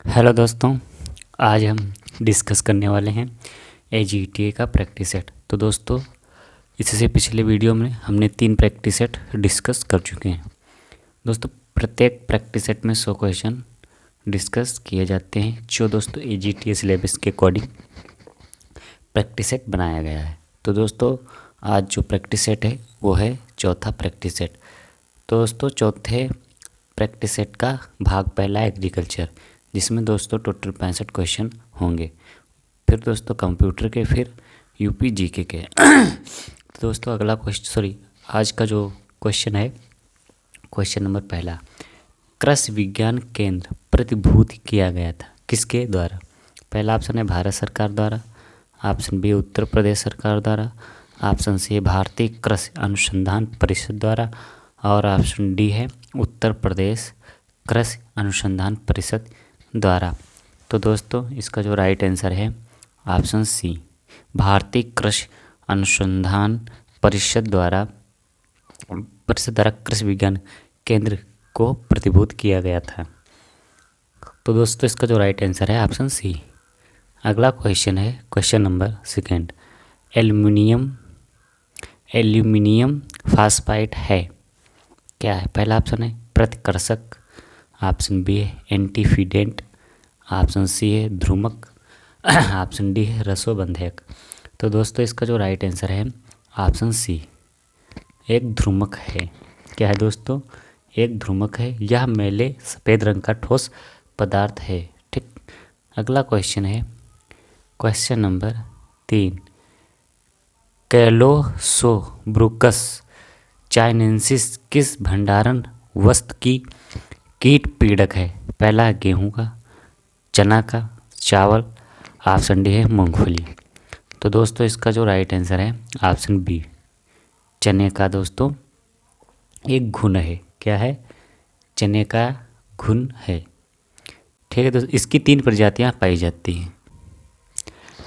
Hello दोस्तों, आज हम डिस्कस करने वाले हैं AGTA का प्रैक्टिस सेट। तो दोस्तों, इससे पिछले वीडियो में हमने 3 प्रैक्टिस सेट डिस्कस कर चुके हैं। दोस्तों, प्रत्येक प्रैक्टिस सेट में 100 क्वेश्चन डिस्कस किए जाते हैं, जो दोस्तों AGTA सिलेबस के अकॉर्डिंग प्रैक्टिस सेट बनाया गया है। तो दोस्तों, आज जो प्रैक्टिस सेट है वो है चौथा प्रैक्टिस सेट। तो दोस्तों, चौथे प्रैक्टिस सेट का भाग पहला एग्रीकल्चर, जिसमें दोस्तों टोटल 65 क्वेश्चन होंगे। फिर दोस्तों कंप्यूटर के, फिर यूपी जीके के। तो दोस्तों अगला क्वेश्चन, आज का जो क्वेश्चन है, क्वेश्चन नंबर पहला, कृषि विज्ञान केंद्र प्रतिभूत किया गया था किसके द्वारा? पहला ऑप्शन है भारत सरकार द्वारा, ऑप्शन बी उत्तर प्रदेश सरकार द्वारा, ऑप्शन सी भारतीय कृषि अनुसंधान परिषद द्वारा, और ऑप्शन डी है उत्तर प्रदेश कृषि अनुसंधान परिषद द्वारा। तो दोस्तों, इसका जो राइट आंसर है ऑप्शन सी, भारतीय कृषि अनुसंधान परिषद द्वारा कृषि विज्ञान केंद्र को प्रतिभूत किया गया था। तो दोस्तों, इसका जो राइट आंसर है ऑप्शन सी। अगला क्वेश्चन है question number second, aluminium phosphide है क्या है? पहला ऑप्शन है प्रतिकर्षक, ऑप्शन बी है एंटीफिडेंट, ऑप्शन सी है ध्रुमक, ऑप्शन डी है रसोबंधक। तो दोस्तों, इसका जो राइट आंसर है ऑप्शन सी, एक ध्रुमक है। क्या है दोस्तों? एक ध्रुमक है। यह मैले सफ़ेद रंग का ठोस पदार्थ है। ठीक। अगला क्वेश्चन है क्वेश्चन नंबर 3, कैलोसोब्रूकस चाइनेंसिस किस भंडारण वस्तु की कीट पीड़क है? पहला है गेहूँ का, चना का, चावल, ऑप्शन डी है मूंगफली। तो दोस्तों, इसका जो राइट आंसर है ऑप्शन बी, चने का दोस्तों एक घुन है। क्या है? चने का घुन है। ठीक है दोस्तों, इसकी 3 प्रजातियां पाई जाती हैं।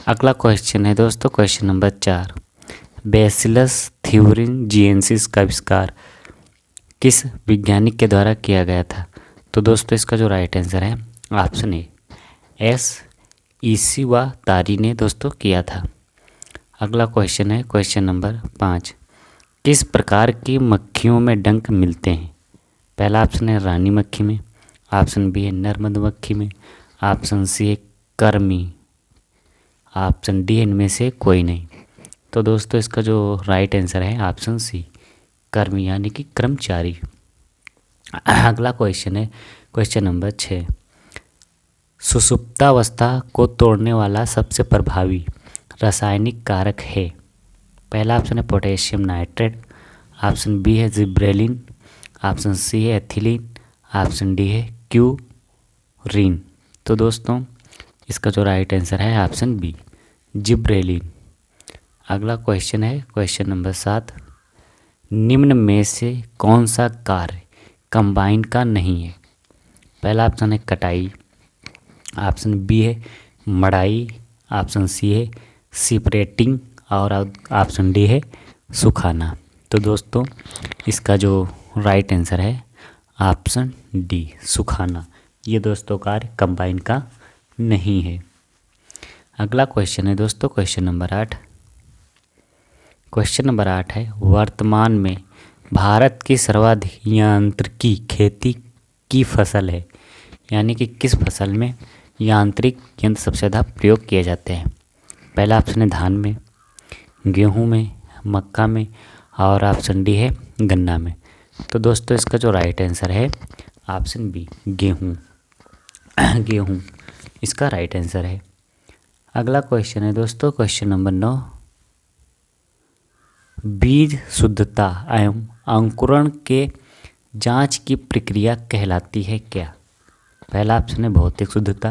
अगला क्वेश्चन है दोस्तों क्वेश्चन नंबर 4, बैसिलस थ्यूरिंजिएंसिस का आविष्कार किस वैज्ञानिक के द्वारा किया गया था? तो दोस्तों, इसका जो राइट आंसर है ऑप्शन ए, एस इशिवातारी ने दोस्तों किया था। अगला क्वेश्चन है क्वेश्चन नंबर 5, किस प्रकार की मक्खियों में डंक मिलते हैं? पहला ऑप्शन है रानी मक्खी में, ऑप्शन बी है नर मधुमक्खी में, ऑप्शन सी है कर्मी, ऑप्शन डी इनमें से कोई नहीं। तो दोस्तों, इसका जो राइट आंसर है ऑप्शन सी, कर्मी यानी कि कर्मचारी। अगला क्वेश्चन है क्वेश्चन नंबर 6, सुषुप्तावस्था को तोड़ने वाला सबसे प्रभावी रासायनिक कारक है? पहला ऑप्शन है पोटेशियम नाइट्रेट, ऑप्शन बी है जिब्रेलिन, ऑप्शन सी है एथिलीन, ऑप्शन डी है क्यूरीन। तो दोस्तों, इसका जो राइट आंसर है ऑप्शन बी, जिब्रेलिन। अगला क्वेश्चन है क्वेश्चन नंबर 7, निम्न में से कौन सा कार्य कंबाइन का नहीं है? पहला ऑप्शन है कटाई, ऑप्शन बी है मड़ाई, ऑप्शन सी है सिपरेटिंग, और ऑप्शन डी है सुखाना। तो दोस्तों, इसका जो राइट आंसर है ऑप्शन डी, सुखाना। ये दोस्तों कार्य कंबाइन का नहीं है। अगला क्वेश्चन है दोस्तों क्वेश्चन नंबर 8, क्वेश्चन नंबर 8 है, वर्तमान में भारत की सर्वाधिक यांत्रिकी खेती की फसल है? यानी कि किस फसल में यांत्रिक यंत्र सबसे ज़्यादा प्रयोग किए जाते हैं? पहला ऑप्शन है धान में, गेहूं में, मक्का में, और ऑप्शन डी है गन्ना में। तो दोस्तों, इसका जो राइट आंसर है ऑप्शन बी, गेहूं। गेहूं इसका राइट आंसर है। अगला क्वेश्चन है दोस्तों क्वेश्चन नंबर 9, बीज शुद्धता एवं अंकुरण के जांच की प्रक्रिया कहलाती है क्या? पहला ऑप्शन है भौतिक शुद्धता,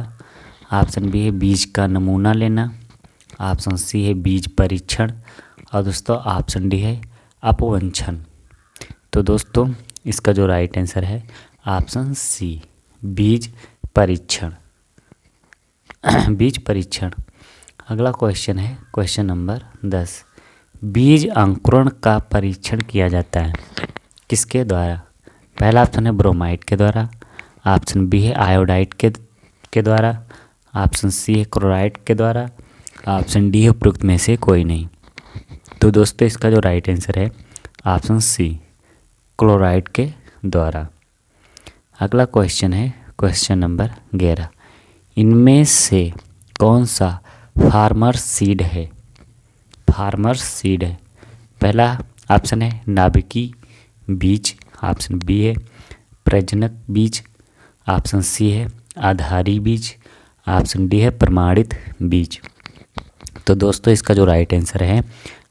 ऑप्शन बी है बीज का नमूना लेना, ऑप्शन सी है बीज परीक्षण, और दोस्तों ऑप्शन डी है अपवंचन। तो दोस्तों, इसका जो राइट आंसर है ऑप्शन सी, बीज परीक्षण। बीज परीक्षण। अगला क्वेश्चन है क्वेश्चन नंबर 10, बीज अंकुरण का परीक्षण किया जाता है किसके द्वारा? पहला ऑप्शन है ब्रोमाइड के द्वारा, ऑप्शन बी है आयोडाइड के द्वारा, ऑप्शन सी है क्लोराइड के द्वारा, ऑप्शन डी है उपरोक्त में से कोई नहीं। तो दोस्तों इसका जो राइट आंसर है ऑप्शन सी क्लोराइड के द्वारा। अगला क्वेश्चन है क्वेश्चन नंबर 11। इनमें से कौन सा फार्मर सीड है? फार्मर सीड है। पहला ऑप्शन है नाभिकीय बीज, ऑप्शन बी है प्रजनक बीज, ऑप्शन सी है आधारी बीज, ऑप्शन डी है प्रमाणित बीज। तो दोस्तों इसका जो राइट आंसर है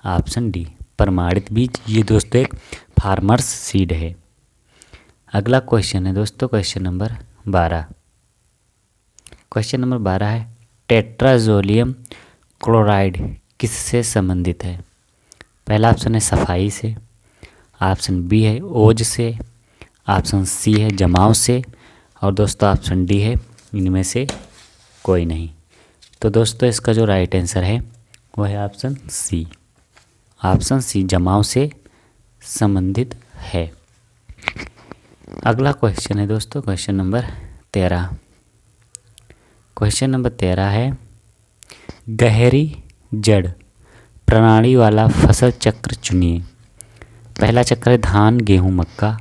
ऑप्शन डी प्रमाणित बीज। ये दोस्तों एक फार्मर्स सीड है। अगला क्वेश्चन है दोस्तों क्वेश्चन नंबर 12। क्वेश्चन नंबर 12 है टेट्राजोलियम क्लोराइड किससे संबंधित है? पहला ऑप्शन है सफाई से, ऑप्शन बी है ओज से, ऑप्शन सी है जमाव से, और दोस्तों ऑप्शन डी है इनमें से कोई नहीं। तो दोस्तों इसका जो राइट आंसर है वो है ऑप्शन सी। ऑप्शन सी जमाव से संबंधित है। अगला क्वेश्चन है दोस्तों क्वेश्चन नंबर 13। क्वेश्चन नंबर 13 है गहरी जड़ प्रणाली वाला फसल चक्र चुनिए। पहला चक्र है धान गेहूं मक्का,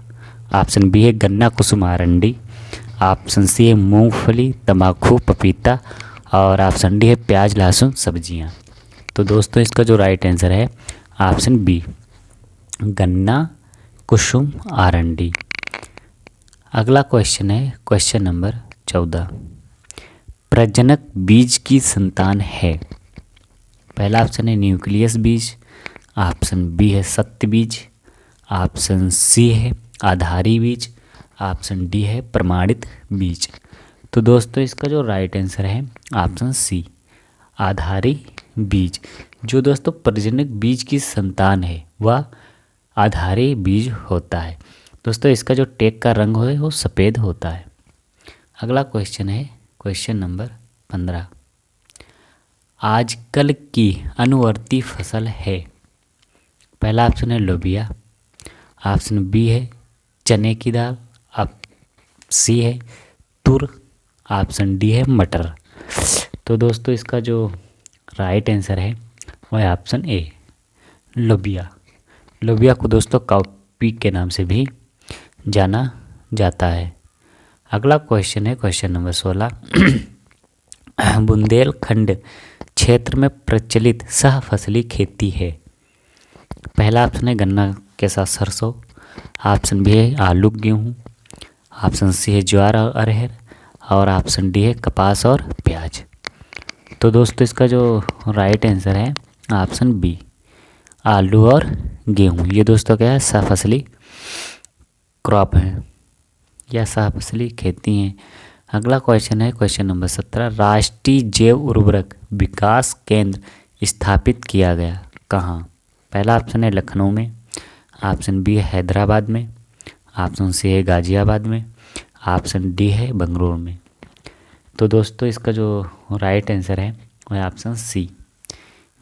ऑप्शन बी है गन्ना कुसुम अरंडी, ऑप्शन सी है मूंगफली तंबाकू पपीता, और ऑप्शन डी है प्याज लहसुन सब्जियां। तो दोस्तों इसका जो राइट आंसर है ऑप्शन बी गन्ना कुसुम अरंडी। अगला क्वेश्चन है क्वेश्चन नंबर 14। प्रजनक बीज की संतान है। पहला ऑप्शन है न्यूक्लियस बीज, ऑप्शन बी है सत्य बीज, ऑप्शन सी है आधारी बीज, ऑप्शन डी है प्रमाणित बीज। तो दोस्तों इसका जो राइट आंसर है ऑप्शन सी आधारी बीज। जो दोस्तों प्रजनक बीज की संतान है वह आधारी बीज होता है। दोस्तों इसका जो टेक का रंग है वो सफ़ेद होता है। अगला क्वेश्चन है क्वेश्चन नंबर 15। आजकल की अनुवर्ती फसल है। पहला ऑप्शन है लोबिया, ऑप्शन बी है चने की दाल, सी है तुर, ऑप्शन डी है मटर। तो दोस्तों इसका जो राइट आंसर है वह है ऑप्शन ए लोबिया। लोबिया को दोस्तों काउपी के नाम से भी जाना जाता है। अगला क्वेश्चन है क्वेश्चन नंबर 16। बुंदेलखंड क्षेत्र में प्रचलित सहफसली खेती है। पहला ऑप्शन है गन्ना के साथ सरसों, ऑप्शन बी है आलू गेहूँ, ऑप्शन सी है ज्वार और अरहर, और ऑप्शन डी है कपास और प्याज। तो दोस्तों इसका जो राइट आंसर है ऑप्शन बी आलू और गेहूँ। ये दोस्तों क्या है सहफसली क्रॉप है या सहफसली खेती है। अगला क्वेश्चन है क्वेश्चन नंबर 17। राष्ट्रीय जैव उर्वरक विकास केंद्र स्थापित किया गया कहाँ? पहला ऑप्शन है लखनऊ में, ऑप्शन बी है हैदराबाद में, ऑप्शन सी है गाजियाबाद में, ऑप्शन डी है बंगलुरु में। तो दोस्तों इसका जो राइट आंसर है वह ऑप्शन सी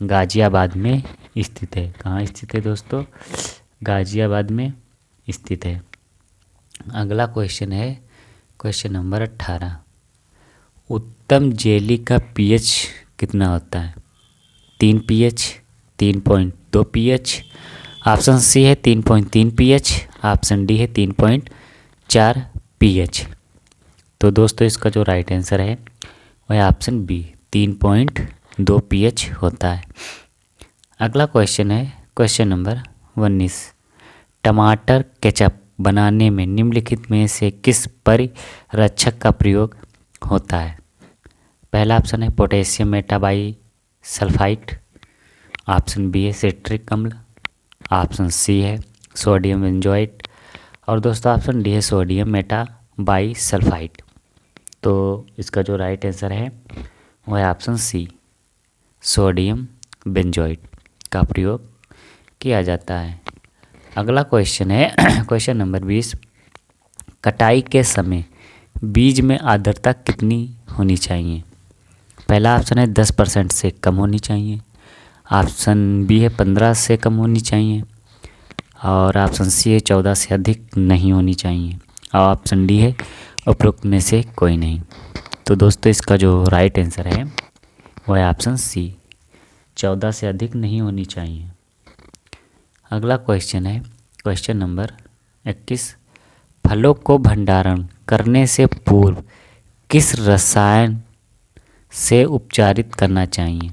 गाजियाबाद में स्थित है। कहाँ स्थित है दोस्तों? गाजियाबाद में स्थित है। अगला क्वेश्चन है क्वेश्चन नंबर 18। उत्तम जेली का पीएच कितना होता है? 3 पीएच, 3.2 पीएच, ऑप्शन सी है 3.3 पीएच, ऑप्शन डी है 3.4 पीएच। तो दोस्तों इसका जो राइट आंसर है वह ऑप्शन बी 3.2 पीएच होता है। अगला क्वेश्चन है क्वेश्चन नंबर 19। टमाटर केचप बनाने में निम्नलिखित में से किस परिरक्षक का प्रयोग होता है? पहला ऑप्शन है पोटेशियम मेटाबाइसल्फाइड, ऑप्शन बी है सिट्रिक अम्ल, ऑप्शन सी है सोडियम बेंजोएट, और दोस्तों ऑप्शन डी है सोडियम मेटाबाइसल्फाइड। तो इसका जो राइट आंसर है वह है ऑप्शन सी सोडियम बेंजोएट का प्रयोग किया जाता है। अगला क्वेश्चन है क्वेश्चन नंबर 20। कटाई के समय बीज में आर्द्रता कितनी होनी चाहिए? पहला ऑप्शन है 10% से कम होनी चाहिए, ऑप्शन बी है 15 से कम होनी चाहिए, और ऑप्शन सी है 14 से अधिक नहीं होनी चाहिए, और ऑप्शन डी है उपरोक्त में से कोई नहीं। तो दोस्तों इसका जो राइट आंसर है वो है ऑप्शन सी, 14 से अधिक नहीं होनी चाहिए। अगला क्वेश्चन है क्वेश्चन नंबर 21, फलों को भंडारण करने से पूर्व किस रसायन से उपचारित करना चाहिए?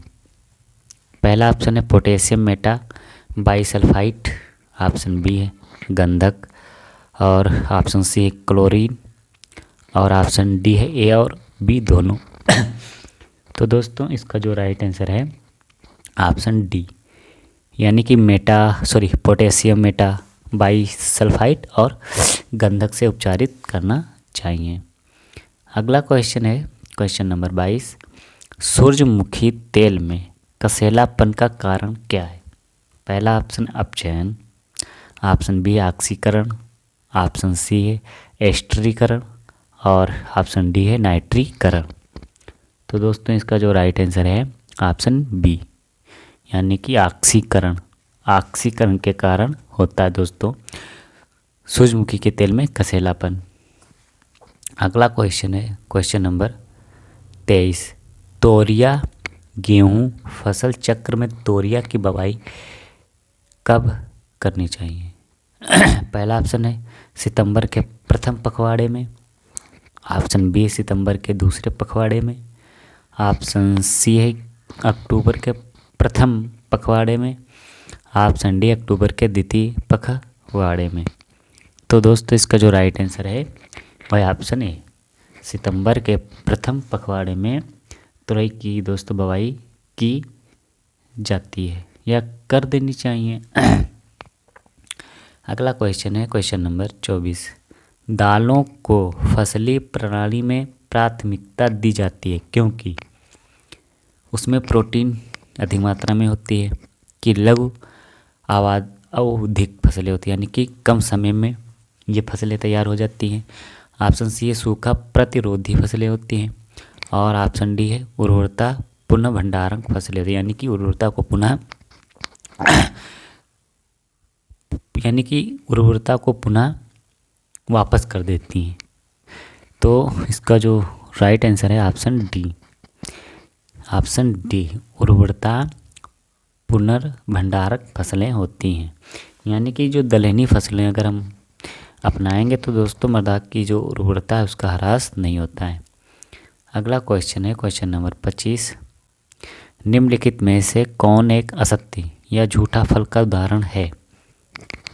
पहला ऑप्शन है potassium meta bisulphide, option B है गंधक, और ऑप्शन सी है क्लोरीन, और ऑप्शन डी है ए और बी दोनों। तो दोस्तों इसका जो राइट आंसर है ऑप्शन डी, यानी कि पोटेशियम मेटा बाइसल्फाइड और गंधक से उपचारित करना चाहिए। अगला क्वेश्चन है क्वेश्चन नंबर 22, सूरजमुखी तेल में कसेलापन का कारण क्या है? पहला ऑप्शन अपचयन, ऑप्शन बी ऑक्सीकरण, ऑप्शन सी है एस्टरीकरण, और ऑप्शन डी है नाइट्रीकरण। तो दोस्तों इसका जो राइट आंसर है ऑप्शन बी, यानी कि ऑक्सीकरण। ऑक्सीकरण के कारण होता है दोस्तों सूरजमुखी के तेल में कसेलापन। अगला क्वेश्चन है क्वेश्चन नंबर 23, तोरिया गेहूं फसल चक्र में तोरिया की बुवाई कब करनी चाहिए? पहला ऑप्शन है सितंबर के प्रथम पखवाड़े में, ऑप्शन बी सितंबर के दूसरे पखवाड़े में, ऑप्शन सी है अक्टूबर के प्रथम पखवाड़े में, ऑप्शन डी अक्टूबर के द्वितीय पखवाड़े में। तो दोस्तों इसका जो राइट आंसर है वह ऑप्शन ए, सितंबर के प्रथम पखवाड़े में तुरई की दोस्तों बुवाई की जाती है या कर देनी चाहिए। अगला क्वेश्चन है क्वेश्चन नंबर 24, दालों को फसली प्रणाली में प्राथमिकता दी जाती है क्योंकि उसमें प्रोटीन अधिक मात्रा में होती है, कि लघु आवधिक फसलें होती हैं यानी कि कम समय में ये फसलें तैयार हो जाती हैं, ऑप्शन सी है सूखा प्रतिरोधी फसलें होती हैं, और ऑप्शन डी है उर्वरता पुनः भंडारण फसलें होती हैं, यानी कि उर्वरता को पुनः वापस कर देती हैं। तो इसका जो राइट आंसर है ऑप्शन डी, उर्वरता पुनर्भंडारक फसलें होती हैं, यानी कि जो दलहनी फसलें अगर हम अपनाएंगे तो दोस्तों मृदा की जो उर्वरता है उसका ह्रास नहीं होता है। अगला क्वेश्चन है क्वेश्चन नंबर 25, निम्नलिखित में से कौन एक असत्य या झूठा फल का उदाहरण है?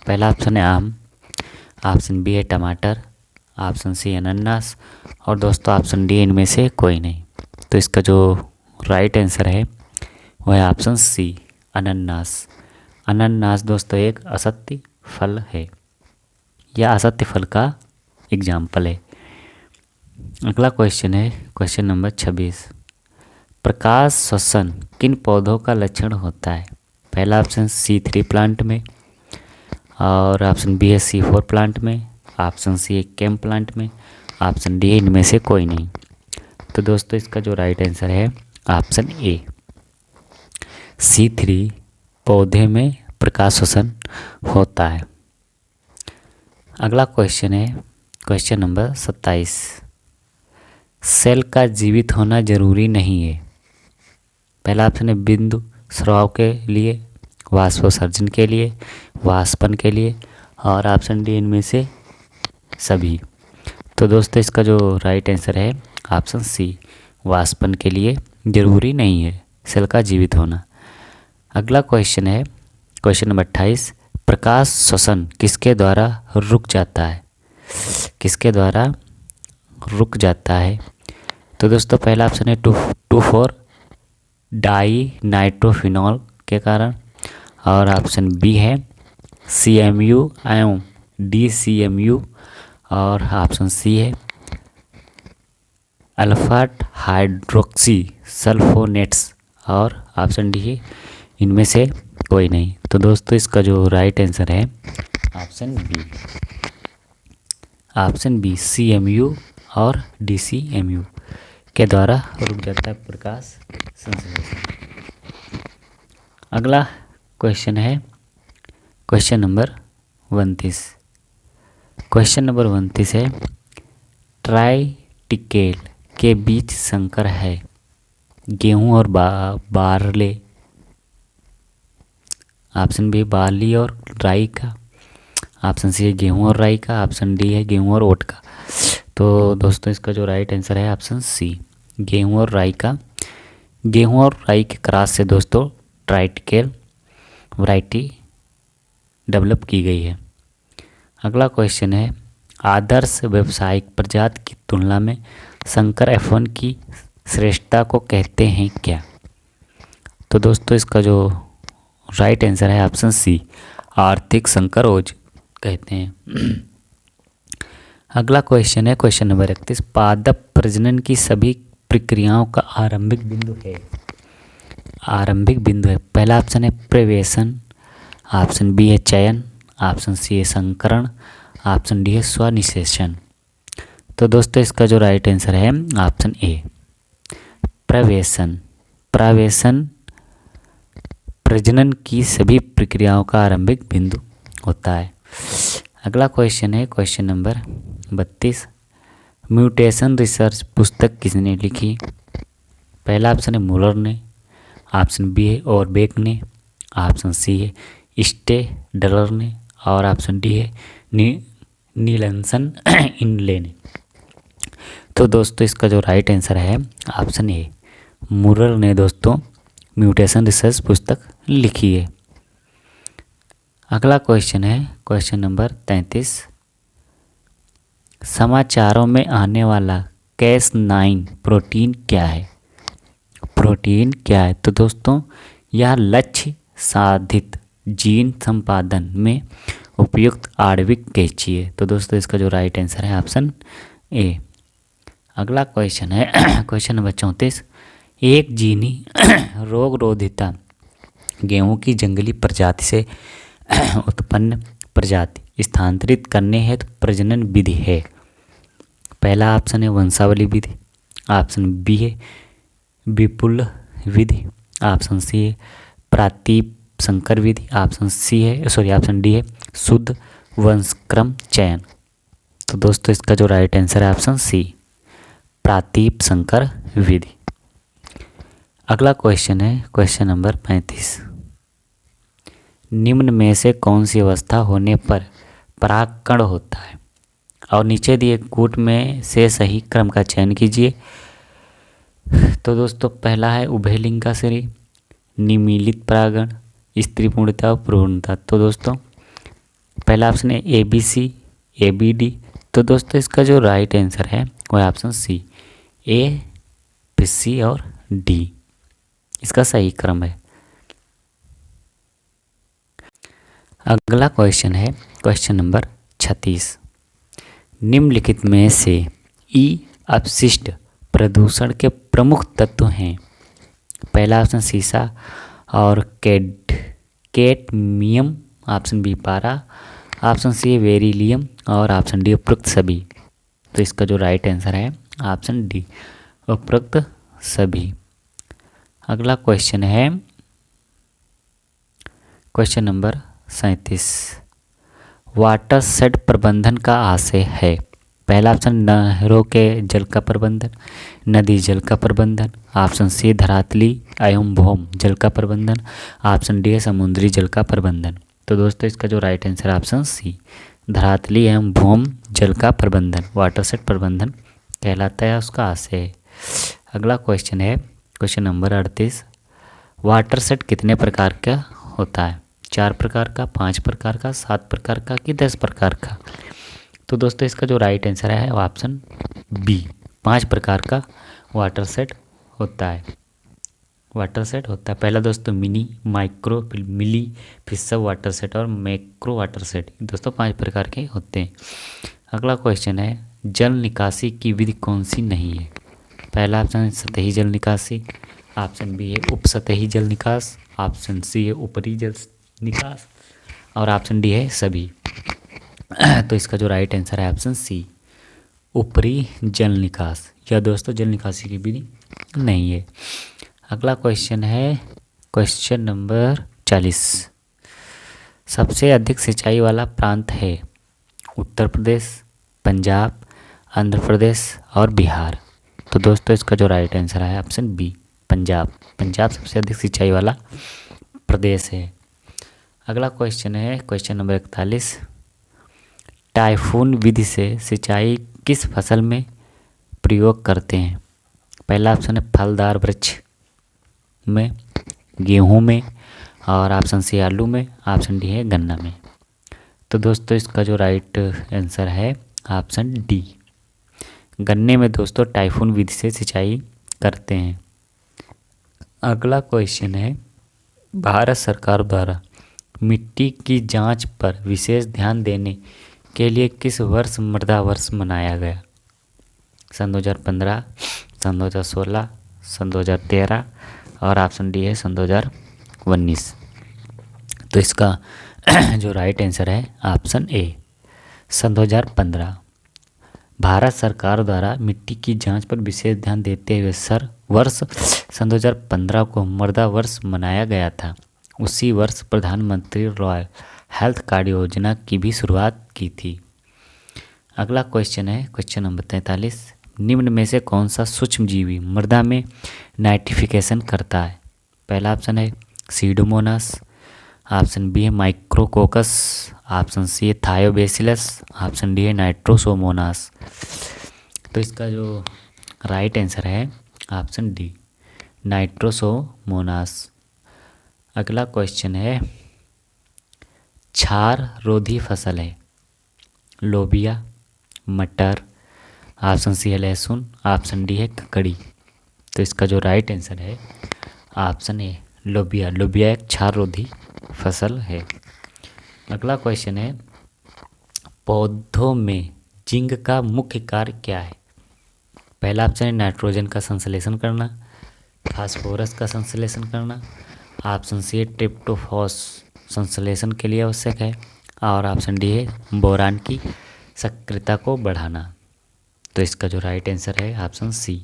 पहला ऑप्शन है आम, ऑप्शन बी है टमाटर, ऑप्शन सी अनानास, और दोस्तों ऑप्शन डी इनमें से कोई नहीं। तो इसका जो राइट आंसर है वह है ऑप्शन सी अनानास। अनानास दोस्तों एक असत्य फल है या असत्य फल का एग्जाम्पल है। अगला क्वेश्चन है क्वेश्चन नंबर 26, प्रकाश श्वसन किन पौधों का लक्षण होता है? पहला ऑप्शन C3 प्लांट में, और ऑप्शन बी है C4 प्लांट में, ऑप्शन सी है केम प्लांट में, ऑप्शन डी इनमें से कोई नहीं। तो दोस्तों इसका जो राइट आंसर है ऑप्शन ए, C3 पौधे में प्रकाश श्वसन होता है। अगला क्वेश्चन है क्वेश्चन नंबर 27, सेल का जीवित होना जरूरी नहीं है। पहला ऑप्शन है बिंदु स्राव के लिए, वाष्पोत्सर्जन के लिए, वाष्पन के लिए, और ऑप्शन डी इनमें से सभी। तो दोस्तों इसका जो राइट आंसर है ऑप्शन सी, वाष्पन के लिए जरूरी नहीं है सेल का जीवित होना। अगला क्वेश्चन है क्वेश्चन नंबर 28, प्रकाश श्वसन किसके द्वारा रुक जाता है? किसके द्वारा रुक जाता है? तो दोस्तों पहला ऑप्शन है 2,4 डाई नाइट्रोफिनॉल के कारण, और ऑप्शन बी है CMU एवं DCMU, और ऑप्शन सी है अल्फा हाइड्रोक्सी सल्फोनेट्स, और ऑप्शन डी है इनमें से कोई नहीं। तो दोस्तों इसका जो राइट आंसर है ऑप्शन बी CMU और DCMU के द्वारा रुक जाता है प्रकाश संश्लेषण। अगला क्वेश्चन है क्वेश्चन नंबर 29। क्वेश्चन नंबर 29 है ट्राइटिकेल के बीच संकर है? गेहूं और बार्ले, ऑप्शन बी बार्ली और राई का, ऑप्शन सी है गेहूं और राई का, ऑप्शन डी है गेहूं और ओट का। तो दोस्तों इसका जो राइट आंसर है ऑप्शन सी, गेहूं और राई का। गेहूं और राई के क्रॉस से दोस्तों ट्राइटिकेल वैरायटी डेवलप की गई है। अगला क्वेश्चन है, आदर्श व्यावसायिक प्रजाति की तुलना में संकर F1 की श्रेष्ठता को कहते हैं क्या? तो दोस्तों इसका जो राइट आंसर है ऑप्शन सी, आर्थिक संकरोज कहते हैं। अगला क्वेश्चन है क्वेश्चन नंबर 31, पादप प्रजनन की सभी प्रक्रियाओं का आरंभिक बिंदु है। पहला ऑप्शन है प्रवेशन, ऑप्शन बी है चयन, ऑप्शन सी है संकरण, ऑप्शन डी है स्वनिषेचन। तो दोस्तों इसका जो राइट आंसर है ऑप्शन ए, प्रवेशन प्रजनन की सभी प्रक्रियाओं का आरंभिक बिंदु होता है। अगला क्वेश्चन है क्वेश्चन नंबर 32, म्यूटेशन रिसर्च पुस्तक किसने लिखी? पहला ऑप्शन है मुलर ने, ऑप्शन बी है ऑरबेक ने, ऑप्शन सी है स्टेडलर ने और ऑप्शन डी है नीलसन इनले ने। तो दोस्तों इसका जो राइट आंसर है ऑप्शन ए, मुलर ने दोस्तों म्यूटेशन रिसर्च पुस्तक लिखी है। अगला क्वेश्चन है क्वेश्चन नंबर 33, समाचारों में आने वाला Cas9 प्रोटीन क्या है? तो दोस्तों यह लक्ष्य साधित जीन संपादन में उपयुक्त आणविक कैंची है। तो दोस्तों इसका जो राइट आंसर है ऑप्शन ए। अगला क्वेश्चन है क्वेश्चन नंबर 34, एक जीनी रोगरोधिता गेहूं की जंगली प्रजाति से उत्पन्न प्रजाति स्थानांतरित करने हेतु प्रजनन विधि है। पहला ऑप्शन है वंशावली विधि, ऑप्शन बी है विपुल विधि, ऑप्शन सी है प्रातीप संकर विधि, ऑप्शन डी है शुद्ध वंशक्रम चयन। तो दोस्तों इसका जो राइट आंसर है ऑप्शन सी, प्रातीप संकर विधि। अगला क्वेश्चन है क्वेश्चन नंबर 35, निम्न में से कौन सी अवस्था होने पर परागकण होता है? और नीचे दिए कूट में से सही क्रम का चयन कीजिए। तो दोस्तों पहला है उभयलिंगा श्री, निमीलित परागण, स्त्री पूर्णता और पूर्णता। तो दोस्तों पहला ऑप्शन है ABC ABD। तो दोस्तों इसका जो राइट आंसर है वह ऑप्शन सी, A C और D इसका सही क्रम है। अगला क्वेश्चन है क्वेश्चन नंबर 36, निम्नलिखित में से ई अपशिष्ट प्रदूषण के प्रमुख तत्व हैं। पहला ऑप्शन सीसा और कैडमियम, ऑप्शन बी पारा, ऑप्शन सी बेरिलियम और ऑप्शन डी उपरोक्त सभी। तो इसका जो राइट आंसर है ऑप्शन डी, उपरोक्त सभी। अगला क्वेश्चन है क्वेश्चन नंबर 37, वाटर शेड प्रबंधन का आशय है। पहला ऑप्शन नहरों के जल का प्रबंधन, नदी जल का प्रबंधन, ऑप्शन सी धरातली एवं भौम जल का प्रबंधन, ऑप्शन डी है समुद्री जल का प्रबंधन। तो दोस्तों इसका जो राइट आंसर है ऑप्शन सी, धरातली एवं भौम जल का प्रबंधन वाटर शेड प्रबंधन कहलाता है, उसका आशय है। अगला क्वेश्चन है क्वेश्चन नंबर 38, वाटर शेड कितने प्रकार का होता है? 4 प्रकार का, 5 प्रकार का, 7 प्रकार का कि 10 प्रकार का? तो दोस्तों इसका जो राइट आंसर है वो ऑप्शन बी, 5 प्रकार का वाटर सेट होता है। पहला दोस्तों मिनी, माइक्रो, फिर मिली, फिर सब वाटर सेट और मैक्रो वाटर सेट, दोस्तों 5 प्रकार के होते हैं। अगला क्वेश्चन है जल निकासी की विधि कौन सी नहीं है? पहला ऑप्शन है सतही जल निकासी, ऑप्शन बी है उपसतही जल निकास, ऑप्शन सी है ऊपरी जल निकास और ऑप्शन डी है सभी। तो इसका जो राइट आंसर है ऑप्शन सी, ऊपरी जल निकास। यह दोस्तों जल निकासी की विधि नहीं है। अगला क्वेश्चन है क्वेश्चन नंबर 40, सबसे अधिक सिंचाई वाला प्रांत है उत्तर प्रदेश, पंजाब, आंध्र प्रदेश और बिहार। तो दोस्तों इसका जो राइट आंसर है ऑप्शन बी, पंजाब। पंजाब सबसे अधिक सिंचाई वाला प्रदेश है। अगला क्वेश्चन है क्वेश्चन नंबर 41, टाइफून विधि से सिंचाई किस फसल में प्रयोग करते हैं? पहला ऑप्शन है फलदार वृक्ष में, गेहूं में, और ऑप्शन सी आलू में, ऑप्शन डी है गन्ना में। तो दोस्तों इसका जो राइट आंसर है ऑप्शन डी, गन्ने में दोस्तों टाइफून विधि से सिंचाई करते हैं। अगला क्वेश्चन है, भारत सरकार द्वारा मिट्टी की जांच पर विशेष ध्यान देने के लिए किस वर्ष मृदा वर्ष मनाया गया? सन 2015, सन 2016, सन 2013, और ऑप्शन डी है सन 2019। तो इसका जो राइट आंसर है ऑप्शन ए, सन 2015। भारत सरकार द्वारा मिट्टी की जांच पर विशेष ध्यान देते हुए वर्ष सन 2015 को मृदा वर्ष मनाया गया था। उसी वर्ष प्रधानमंत्री रॉयल हेल्थ कार्ड योजना की भी शुरुआत की थी। अगला क्वेश्चन है क्वेश्चन नंबर 43, निम्न में से कौन सा सूक्ष्मजीवी मृदा में नाइट्रिफिकेशन करता है? पहला ऑप्शन है सीडोमोनास, ऑप्शन बी है माइक्रोकोकस, ऑप्शन सी है थायोबैसिलस, ऑप्शन डी है नाइट्रोसोमोनास। तो इसका जो राइट आंसर है ऑप्शन डी, नाइट्रोसोमोनास। अगला क्वेश्चन है, क्षार रोधी फसल है लोबिया, मटर, ऑप्शन सी है लहसुन, ऑप्शन डी है ककड़ी। तो इसका जो राइट आंसर है ऑप्शन ए, लोबिया। लोबिया एक क्षार रोधी फसल है। अगला क्वेश्चन है, पौधों में जिंक का मुख्य कार्य क्या है? पहला ऑप्शन है नाइट्रोजन का संश्लेषण करना, फास्फोरस का संश्लेषण करना, ऑप्शन सी है ट्रिप्टोफॉस संश्लेषण के लिए आवश्यक है, और ऑप्शन डी है बोरान की सक्रियता को बढ़ाना। तो इसका जो राइट आंसर है ऑप्शन सी,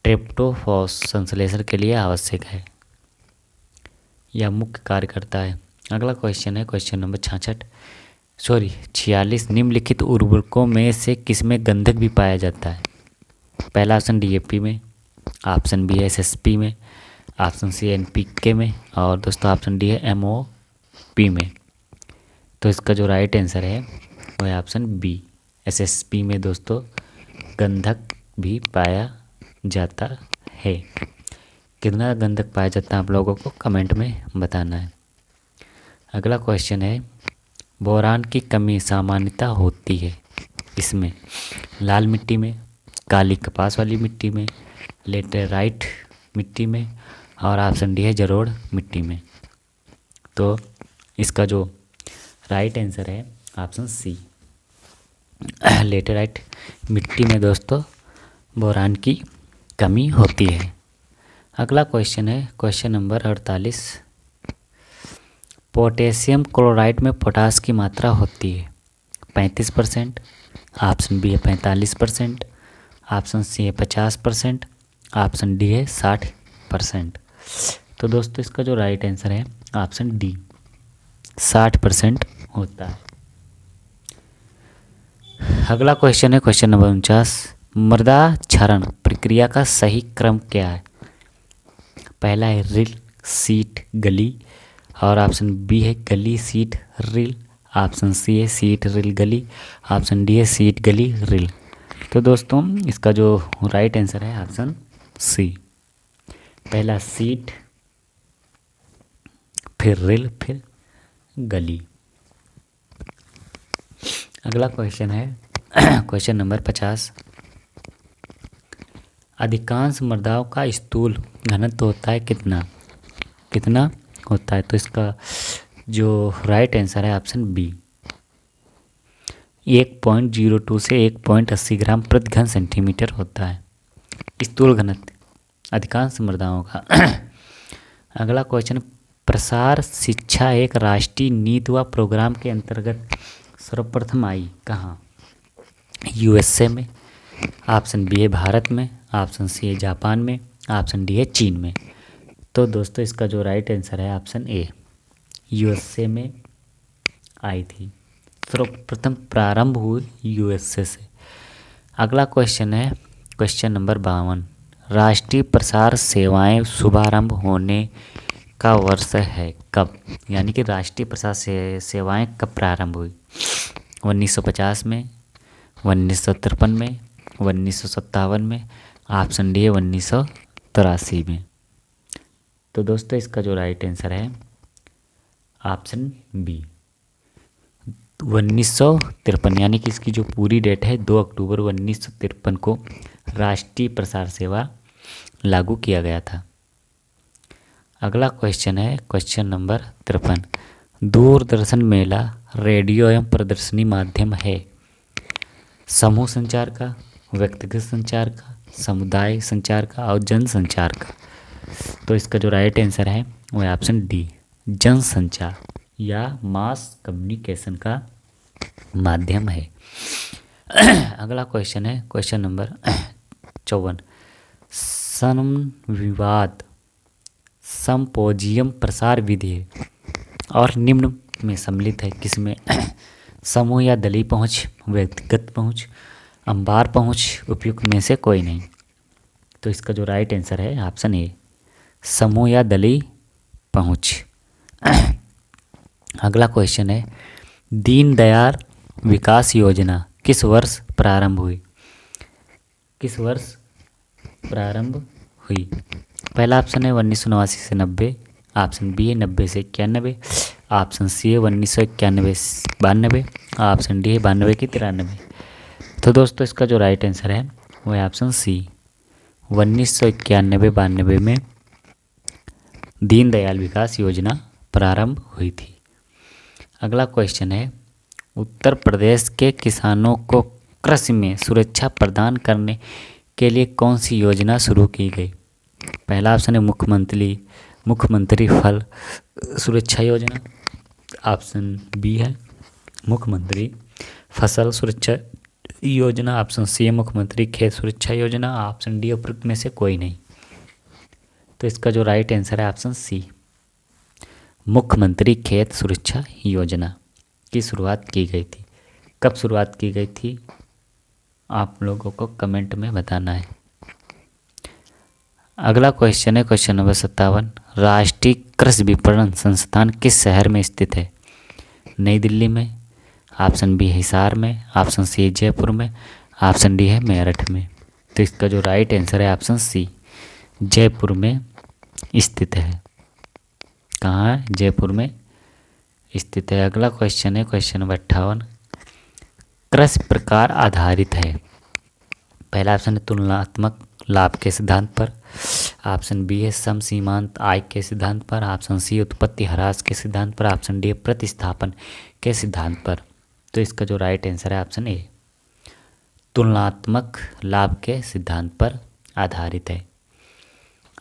ट्रिप्टोफॉस संश्लेषण के लिए आवश्यक है, यह मुख्य कार्य करता है। अगला क्वेश्चन है क्वेश्चन नंबर 46, निम्नलिखित उर्वरकों में से किसमें गंधक भी पाया जाता है? पहला ऑप्शन डीएपी में, ऑप्शन बी है एसएसपी में, ऑप्शन सी है एनपीके में, और दोस्तों ऑप्शन डी है एमओपी में। तो इसका जो राइट आंसर है वो है ऑप्शन बी, एसएसपी में दोस्तों गंधक भी पाया जाता है। कितना गंधक पाया जाता है आप लोगों को कमेंट में बताना है। अगला क्वेश्चन है, बोरान की कमी सामान्यतः होती है इसमें लाल मिट्टी में, काली कपास वाली मिट्टी में, लेटेराइट मिट्टी में, और ऑप्शन डी है जलोढ़ मिट्टी में। तो इसका जो राइट आंसर है ऑप्शन सी, लेटेराइट मिट्टी में दोस्तों बोरान की कमी होती है। अगला क्वेश्चन है क्वेश्चन नंबर 48, पोटेशियम क्लोराइड में पोटास की मात्रा होती है 35%, ऑप्शन बी है 45%, ऑप्शन सी है 50%, ऑप्शन डी है 60%। तो दोस्तों इसका जो राइट आंसर है ऑप्शन डी, 60% होता है। अगला क्वेश्चन है क्वेश्चन नंबर 49, मृदा क्षरण प्रक्रिया का सही क्रम क्या है? पहला है रिल सीट गली, और ऑप्शन बी है गली सीट रिल, ऑप्शन सी है सीट रिल गली, ऑप्शन डी है सीट गली रिल। तो दोस्तों इसका जो राइट आंसर है ऑप्शन सी, पहला सीट, फिर रिल, फिर गली। अगला क्वेश्चन है क्वेश्चन नंबर 50, अधिकांश मृदाओं का स्थूल घनत्व होता है कितना होता है? तो इसका जो राइट आंसर है ऑप्शन बी, 1.02 से 1.80 ग्राम प्रति घन सेंटीमीटर होता है स्थूल घनत्व अधिकांश मृदाओं का। अगला क्वेश्चन, प्रसार शिक्षा एक राष्ट्रीय नीति व प्रोग्राम के अंतर्गत सर्वप्रथम आई कहाँ? यूएसए में, ऑप्शन बी है भारत में, ऑप्शन सी है जापान में, ऑप्शन डी है चीन में। तो दोस्तों इसका जो राइट आंसर है ऑप्शन ए, यूएसए में आई थी, सर्वप्रथम प्रारंभ हुई यूएसए से। अगला क्वेश्चन है क्वेश्चन नंबर 52, राष्ट्रीय प्रसार सेवाएं शुभारंभ होने का वर्ष है कब? यानी कि राष्ट्रीय प्रसार सेवाएं कब प्रारंभ हुई? 1950 में, 1953 में, 1957 में, ऑप्शन डी है 1983 में। तो दोस्तों इसका जो राइट आंसर है ऑप्शन बी 1953, यानी कि इसकी जो पूरी डेट है 2 अक्टूबर 1953 को राष्ट्रीय प्रसार सेवा लागू किया गया था। अगला क्वेश्चन है क्वेश्चन नंबर 53, दूरदर्शन मेला रेडियो एवं प्रदर्शनी माध्यम है समूह संचार का, व्यक्तिगत संचार का, समुदाय संचार का और जन संचार का। तो इसका जो राइट आंसर है वो है ऑप्शन डी जन संचार या मास कम्युनिकेशन का माध्यम है। अगला क्वेश्चन है क्वेश्चन नंबर 54, समविवाद संपोजियम प्रसार विधि है और निम्न में सम्मिलित है किसमें? समूह या दलीय पहुंच, व्यक्तिगत पहुंच, अंबार पहुंच, उपयुक्त में से कोई नहीं। तो इसका जो राइट आंसर है ऑप्शन ए समूह या दलीय पहुंच। अगला क्वेश्चन है दीनदयाल विकास योजना किस वर्ष प्रारंभ हुई? किस वर्ष प्रारंभ हुई? पहला ऑप्शन है 1989 से 90, ऑप्शन बी है 90 से 91, ऑप्शन सी है 1991 से 92, ऑप्शन डी है 92 की 93। तो दोस्तों इसका जो राइट आंसर है वो है ऑप्शन सी 1991-92 में दीनदयाल विकास योजना प्रारंभ हुई थी। अगला क्वेश्चन है उत्तर प्रदेश के किसानों को कृषि में सुरक्षा प्रदान करने के लिए कौन सी योजना शुरू की गई? पहला ऑप्शन है मुख्यमंत्री फल सुरक्षा योजना, ऑप्शन बी है मुख्यमंत्री फसल सुरक्षा योजना, ऑप्शन सी है मुख्यमंत्री खेत सुरक्षा योजना, ऑप्शन डी उपयुक्त में से कोई नहीं। तो इसका जो राइट आंसर है ऑप्शन सी मुख्यमंत्री खेत सुरक्षा योजना की शुरुआत की गई थी। कब शुरुआत की गई थी आप लोगों को कमेंट में बताना है। अगला क्वेश्चन है क्वेश्चन नंबर 57, राष्ट्रीय कृषि विपणन संस्थान किस शहर में स्थित है? नई दिल्ली में, ऑप्शन बी है हिसार में, ऑप्शन सी है जयपुर में, ऑप्शन डी है मेरठ में। तो इसका जो राइट आंसर है ऑप्शन सी जयपुर में स्थित है। कहाँ है? जयपुर में स्थित है। अगला क्वेश्चन है क्वेश्चन नंबर 58, कृषि प्रकार आधारित है। पहला ऑप्शन है तुलनात्मक लाभ के सिद्धांत पर, ऑप्शन बी है सम सीमांत आय के सिद्धांत पर, ऑप्शन सी उत्पत्ति ह्रास के सिद्धांत पर, ऑप्शन डी प्रतिस्थापन के सिद्धांत पर। तो इसका जो राइट आंसर है ऑप्शन ए तुलनात्मक लाभ के सिद्धांत पर आधारित है।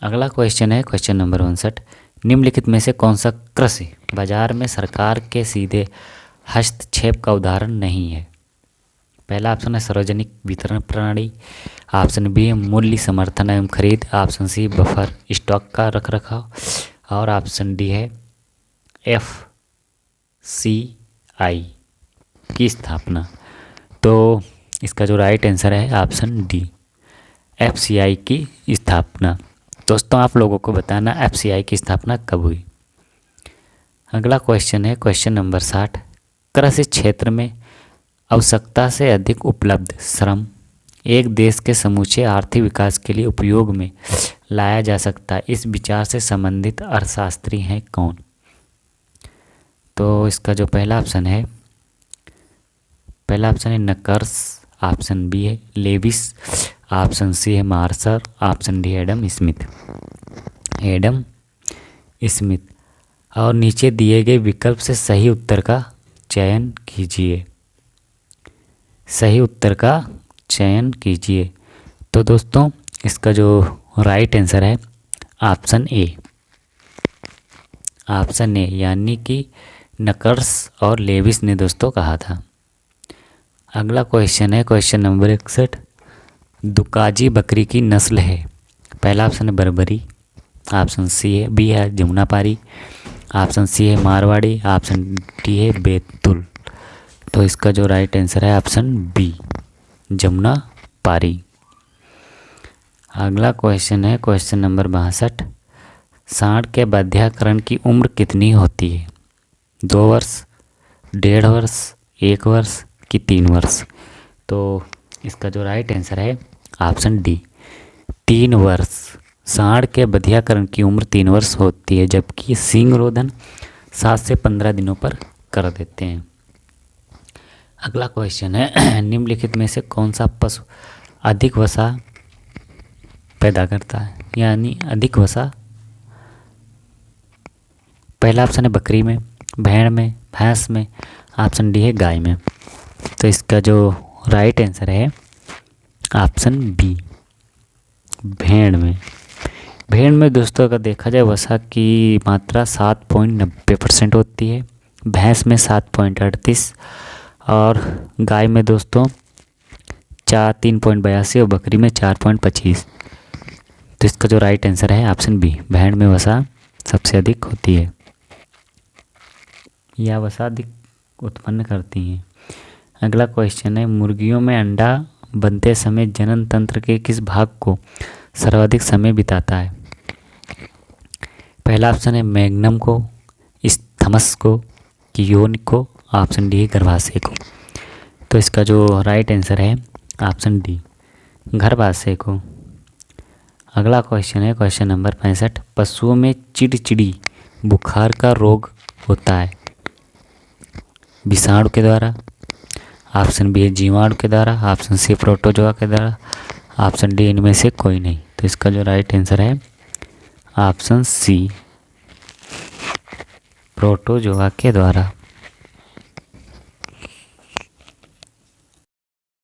अगला क्वेश्चन है क्वेश्चन नंबर 59, निम्नलिखित में से कौन सा कृषि बाजार में सरकार के सीधे हस्तक्षेप का उदाहरण नहीं है? पहला ऑप्शन है सार्वजनिक वितरण प्रणाली, ऑप्शन बी है मूल्य समर्थन एवं खरीद, ऑप्शन सी बफर स्टॉक का रखरखाव और ऑप्शन डी है FCI की स्थापना। तो इसका जो राइट आंसर है ऑप्शन डी FCI की स्थापना। दोस्तों आप लोगों को बताना FCI की स्थापना कब हुई। अगला क्वेश्चन है क्वेश्चन नंबर 60, कृषि क्षेत्र में आवश्यकता से अधिक उपलब्ध श्रम एक देश के समूचे आर्थिक विकास के लिए उपयोग में लाया जा सकता है, इस विचार से संबंधित अर्थशास्त्री हैं कौन? तो इसका जो पहला ऑप्शन है नकर्स, ऑप्शन बी है लेविस, ऑप्शन सी है Marshall, option D Adam Smith. और नीचे दिए गए विकल्प से सही उत्तर का चयन कीजिए। तो दोस्तों इसका जो राइट आंसर है ऑप्शन ए यानी कि नकर्स और लेविस ने दोस्तों कहा था। अगला क्वेश्चन है क्वेश्चन नंबर 61, दुकाजी बकरी की नस्ल है। पहला ऑप्शन है बर्बरी, ऑप्शन बी है जमुनापारी, ऑप्शन सी है मारवाड़ी, ऑप्शन डी है बैतूल। तो इसका जो राइट आंसर है ऑप्शन बी जमुनापारी। अगला क्वेश्चन है क्वेश्चन नंबर 62। सांड के बधियाकरण की उम्र कितनी होती है? 2 वर्ष, 1.5 वर्ष, 1 वर्ष कि 3 वर्ष? तो इसका जो राइट आंसर है ऑप्शन डी, 3 वर्ष। सांड के बधियाकरण की उम्र 3 वर्ष होती है, जबकि सींग रोधन 7 से 15 दिनों पर कर देते हैं। अगला क्वेश्चन है निम्नलिखित में से कौन सा पशु अधिक वसा पैदा करता है, यानी अधिक वसा? पहला ऑप्शन है बकरी में, भेड़ में, भैंस में, ऑप्शन डी है गाय में। तो इसका जो राइट आंसर है ऑप्शन बी, भेड़ में। भेड़ में दोस्तों अगर देखा जाए वसा की मात्रा 7.90% होती है, भैंस में 7.38 और गाय में दोस्तों 3.82 और बकरी में 4.25। तो इसका जो राइट आंसर है ऑप्शन बी, भेड़ में वसा सबसे अधिक होती है या वसा अधिक उत्पन्न करती हैं। अगला क्वेश्चन है मुर्गियों में अंडा बनते समय जनन तंत्र के किस भाग को सर्वाधिक समय बिताता है? पहला ऑप्शन है मैग्नम को, स्थमस को कि योनि को, ऑप्शन डी है गर्भाशय को। तो इसका जो राइट आंसर है ऑप्शन डी, गर्भाशय को। अगला क्वेश्चन है क्वेश्चन नंबर 65। पशुओं में चिड़चिड़ी बुखार का रोग होता है विषाणु के द्वारा, ऑप्शन बी है जीवाणु के द्वारा, ऑप्शन सी प्रोटोजोआ के द्वारा, ऑप्शन डी इनमें से कोई नहीं। तो इसका जो राइट आंसर है ऑप्शन सी, प्रोटोजोआ के द्वारा।